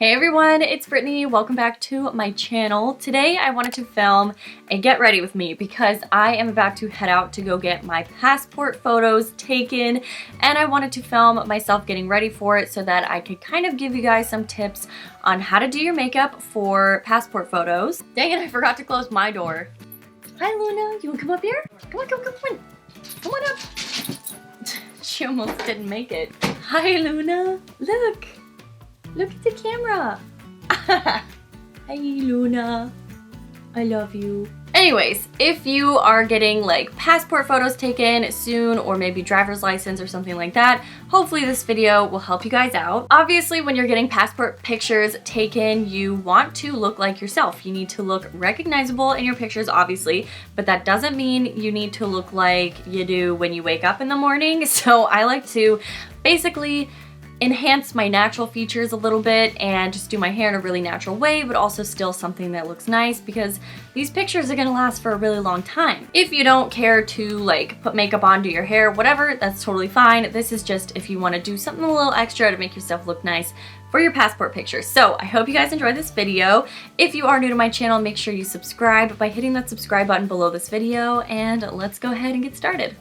Hey everyone, it's Brittany. Welcome back to my channel. Today I wanted to film a get ready with me because I am about to head out to go get my passport photos taken, and I wanted to film myself getting ready for it so that I could kind of give you guys some tips on how to do your makeup for passport photos. Dang it, I forgot to close my door. Hi Luna, you wanna come up here? Come on, come on. Come on up. She almost didn't make it. Hi Luna, look. Look at the camera. Hi, Luna. I love you. Anyways, if you are getting like passport photos taken soon or maybe driver's license or something like that, hopefully this video will help you guys out. Obviously, when you're getting passport pictures taken, you want to look like yourself. You need to look recognizable in your pictures, obviously, but that doesn't mean you need to look like you do when you wake up in the morning. So I like to basically enhance my natural features a little bit and just do my hair in a really natural way, but also still something that looks nice because these pictures are gonna last for a really long time. If you don't care to like put makeup on, do your hair, whatever, that's totally fine. This is just if you want to do something a little extra to make yourself look nice for your passport pictures. So I hope you guys enjoyed this video. If you are new to my channel, make sure you subscribe by hitting that subscribe button below this video, and let's go ahead and get started.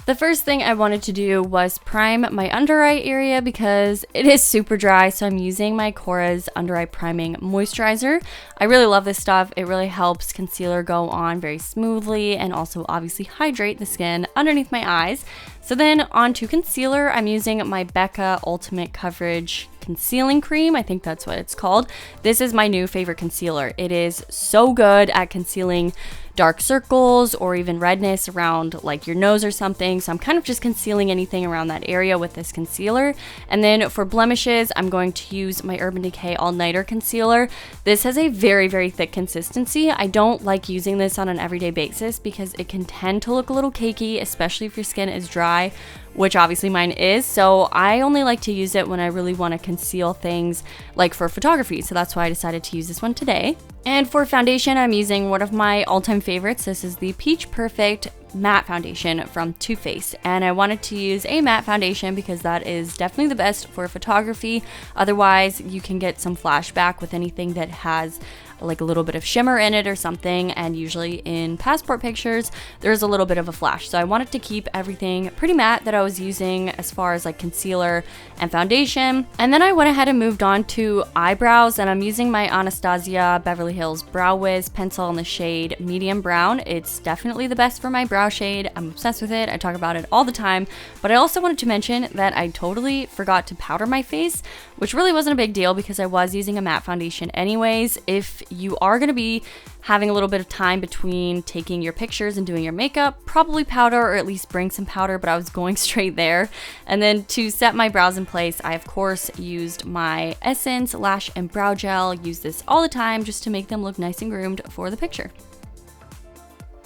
The first thing I wanted to do was prime my under eye area because it is super dry, so I'm using my Korres Under Eye Priming Moisturizer. I really love this stuff. It really helps concealer go on very smoothly and also obviously hydrate the skin underneath my eyes. So then on to concealer, I'm using my Becca Ultimate Coverage Concealing Cream. I think that's what it's called. This is my new favorite concealer. It is so good at concealing dark circles or even redness around like your nose or something. So I'm kind of just concealing anything around that area with this concealer. And then for blemishes, I'm going to use my Urban Decay All Nighter Concealer. This has a very, very thick consistency. I don't like using this on an everyday basis because it can tend to look a little cakey, especially if your skin is dry, which obviously mine is. So I only like to use it when I really want to conceal things like for photography. So that's why I decided to use this one today. And for foundation, I'm using one of my all-time favorites. This is the Peach Perfect Matte Foundation from Too Faced. And I wanted to use a matte foundation because that is definitely the best for photography. Otherwise, you can get some flashback with anything that has like a little bit of shimmer in it or something, and usually in passport pictures there's a little bit of a flash. So I wanted to keep everything pretty matte that I was using as far as like concealer and foundation. And then I went ahead and moved on to eyebrows, and I'm using my Anastasia Beverly Hills Brow Wiz pencil in the shade medium brown. It's definitely the best for my brow shade. I'm obsessed with it. I talk about it all the time. But I also wanted to mention that I totally forgot to powder my face, which really wasn't a big deal because I was using a matte foundation anyways. If you are going to be having a little bit of time between taking your pictures and doing your makeup, probably powder or at least bring some powder, but I was going straight there. And then to set my brows in place, I of course used my Essence Lash and Brow Gel. Use this all the time just to make them look nice and groomed for the picture.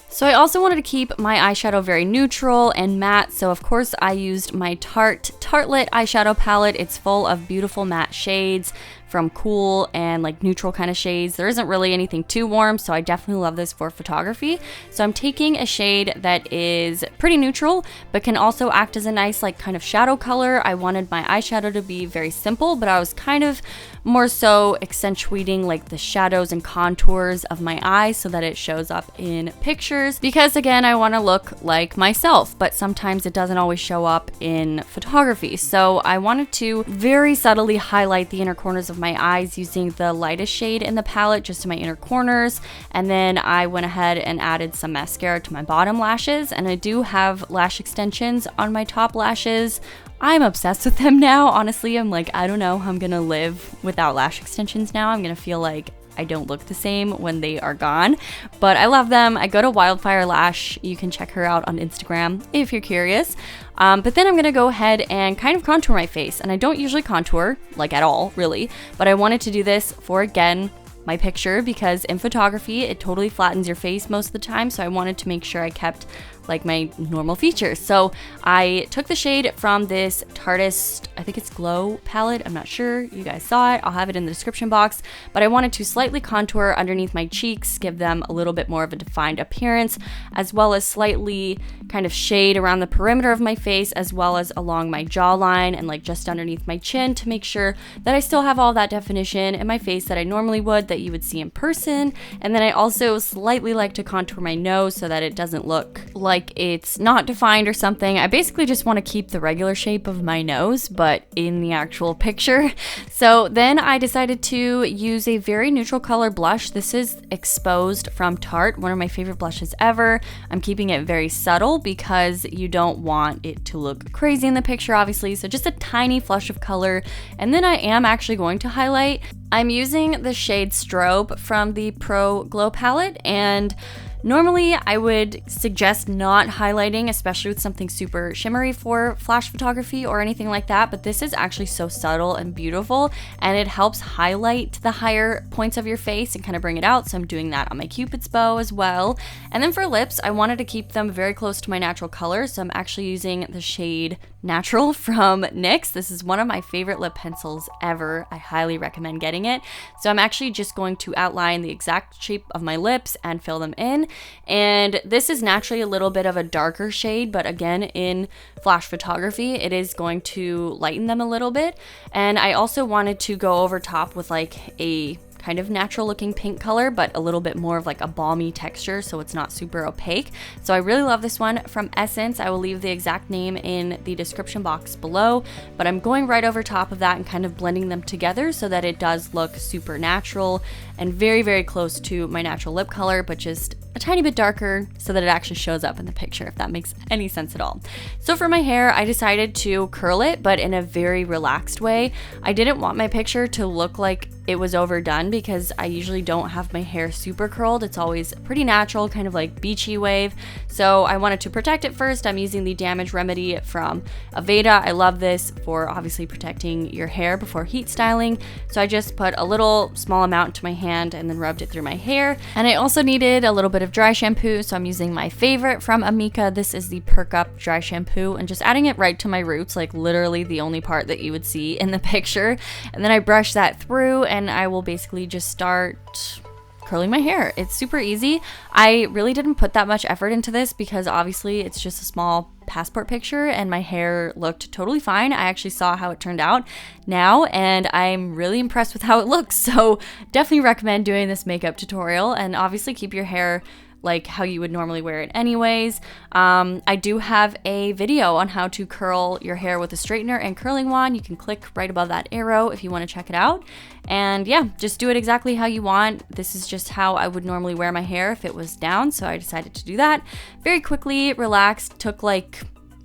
So I also wanted to keep my eyeshadow very neutral and matte, so of course I used my Tartelette eyeshadow palette. It's full of beautiful matte shades from cool and like neutral kind of shades. There isn't really anything too warm, so I definitely love this for photography. So I'm taking a shade that is pretty neutral, but can also act as a nice like kind of shadow color. I wanted my eyeshadow to be very simple, but I was kind of more so accentuating like the shadows and contours of my eyes so that it shows up in pictures, because again, I want to look like myself, but sometimes it doesn't always show up in photography. So I wanted to very subtly highlight the inner corners of my eyes using the lightest shade in the palette just to my inner corners. And then I went ahead and added some mascara to my bottom lashes, and I do have lash extensions on my top lashes. I'm obsessed with them now. Honestly, I'm like, I don't know how I'm gonna live without lash extensions now. I'm gonna feel like I don't look the same when they are gone, but I love them. I go to Wildfire Lash. You can check her out on Instagram if you're curious. But then I'm gonna go ahead and kind of contour my face, and I don't usually contour like at all really, but I wanted to do this for, again, my picture, because in photography it totally flattens your face most of the time, so I wanted to make sure I kept like my normal features. So I took the shade from this Tarteist, I think it's Glow palette, I'm not sure, you guys saw it, I'll have it in the description box, but I wanted to slightly contour underneath my cheeks, give them a little bit more of a defined appearance, as well as slightly kind of shade around the perimeter of my face, as well as along my jawline and like just underneath my chin, to make sure that I still have all that definition in my face that I normally would, that you would see in person. And then I also slightly like to contour my nose so that it doesn't look like it's not defined or something. I basically just want to keep the regular shape of my nose, but in the actual picture. So then I decided to use a very neutral color blush. This is Exposed from Tarte, one of my favorite blushes ever. I'm keeping it very subtle because you don't want it to look crazy in the picture, obviously. So just a tiny flush of color. And then I am actually going to highlight. I'm using the shade Strobe from the Pro Glow palette, and normally I would suggest not highlighting, especially with something super shimmery for flash photography or anything like that, but this is actually so subtle and beautiful, and it helps highlight the higher points of your face and kind of bring it out. So I'm doing that on my Cupid's bow as well. And then for lips, I wanted to keep them very close to my natural color, so I'm actually using the shade Natural from NYX. This is one of my favorite lip pencils ever. I highly recommend getting it. So I'm actually just going to outline the exact shape of my lips and fill them in. And this is naturally a little bit of a darker shade, but again, in flash photography, it is going to lighten them a little bit. And I also wanted to go over top with like a kind of natural looking pink color, but a little bit more of like a balmy texture, so it's not super opaque. So I really love this one from Essence. I will leave the exact name in the description box below, but I'm going right over top of that and kind of blending them together so that it does look super natural and very, very close to my natural lip color, but just a tiny bit darker so that it actually shows up in the picture, if that makes any sense at all. So for my hair, I decided to curl it, but in a very relaxed way. I didn't want my picture to look like it was overdone because I usually don't have my hair super curled. It's always pretty natural, kind of like beachy wave. So I wanted to protect it first. I'm using the Damage Remedy from Aveda. I love this for obviously protecting your hair before heat styling. So I just put a little small amount to my hand and then rubbed it through my hair. And I also needed a little bit of dry shampoo, so I'm using my favorite from Amika. This is the Perk Up dry shampoo, and just adding it right to my roots, like literally the only part that you would see in the picture. And then I brush that through, and I will basically just start curling my hair. It's super easy. I really didn't put that much effort into this because obviously it's just a small passport picture and my hair looked totally fine. I actually saw how it turned out now and I'm really impressed with how it looks. So definitely recommend doing this makeup tutorial, and obviously keep your hair like how you would normally wear it anyways. I do have a video on how to curl your hair with a straightener and curling wand. You can click right above that arrow if you want to check it out. And yeah, just do it exactly how you want. This is just how I would normally wear my hair if it was down, so I decided to do that. Very quickly, relaxed, took like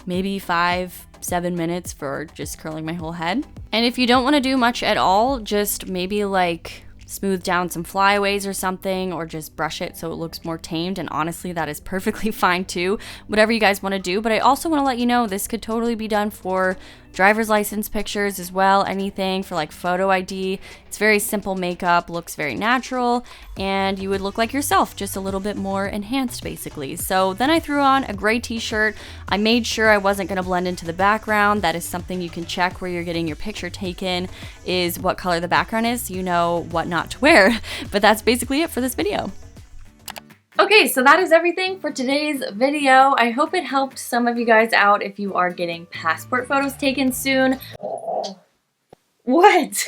maybe 5-7 minutes for just curling my whole head. And if you don't want to do much at all, just maybe like smooth down some flyaways or something, or just brush it so it looks more tamed, and honestly that is perfectly fine too, whatever you guys want to do. But I also want to let you know this could totally be done for driver's license pictures as well, anything for like photo ID. It's very simple makeup, looks very natural, and you would look like yourself, just a little bit more enhanced basically. So then I threw on a gray t-shirt. I made sure I wasn't going to blend into the background. That is something you can check where you're getting your picture taken, is what color the background is, so you know what not to wear. But that's basically it for this video. Okay, so that is everything for today's video. I hope it helped some of you guys out if you are getting passport photos taken soon. What?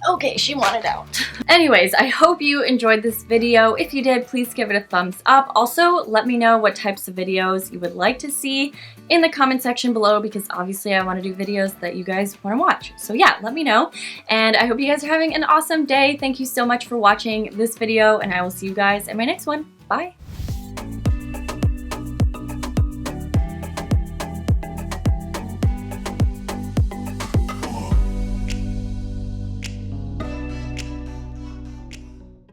Okay, she wanted out. Anyways, I hope you enjoyed this video. If you did, please give it a thumbs up. Also, let me know what types of videos you would like to see in the comment section below, because obviously I want to do videos that you guys want to watch. So yeah, let me know. And I hope you guys are having an awesome day. Thank you so much for watching this video, and I will see you guys in my next one. Bye.